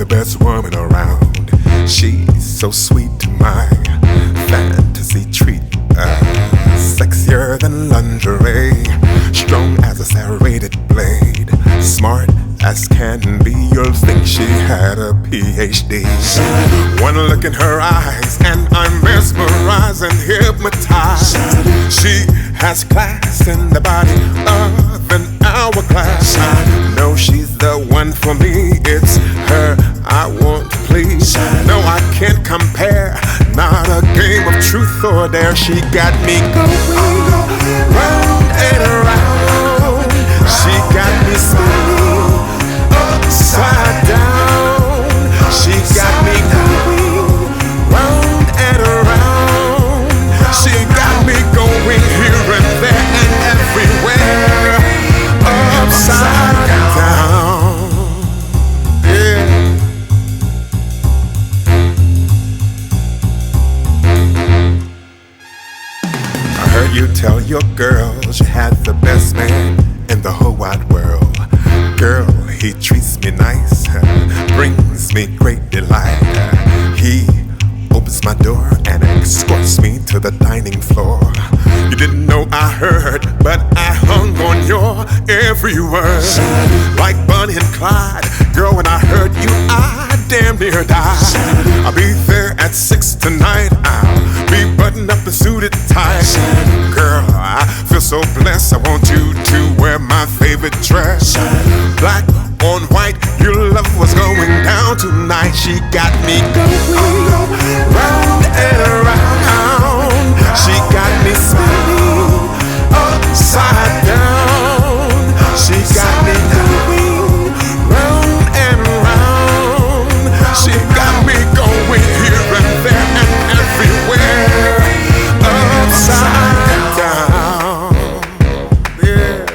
best woman around. She's so sweet to my fantasy treat. Sexier than lingerie, strong as a serrated blade, smart as can be. You'll think she had a PhD. One look in her eyes and I'm mesmerized and hypnotized. She has class in the body of an hourglass. I know she's the one for me. It's her I want to please. No, I can't compare. Not a game of truth or dare. She got me going round and around. She got me spinning upside down. She got me going round and around. She got me going here and there and everywhere, upside down. Yeah. I heard you tell your girls you had the best man in the whole wide world. Girl, he treats me nice, brings me great delight. He opens my door and escorts me to the dining floor. You didn't know I heard, but I hung on your every word. Like Bonnie and Clyde, girl, when I heard you, I damn near died. I'll be there at 6 tonight. I'll be buttoned up and suited tight. Girl, I feel so blessed. I want you to wear my favorite dress. Black on white, your love was going down tonight. She got me going round and around. She got me spinning upside down. She got me going round and round. She got me going here and there and everywhere, upside down. Yeah.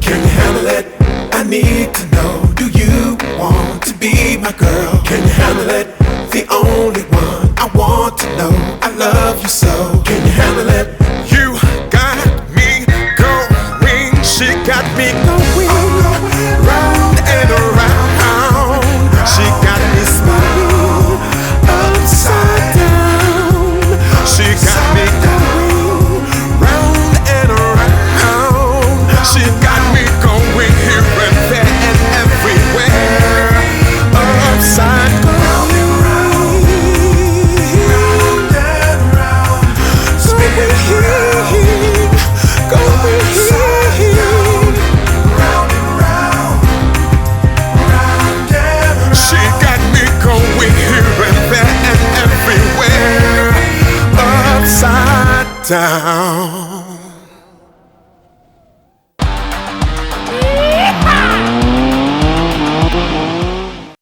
Can you handle it? I need to know, do you want to be my girl? Can you handle it? The only one I want to know. I love you so. Can you handle it? You got me going. She got me going round and around. She got me spinning upside down. She got me going round and around. She got me going here and there and everywhere, upside down. Down.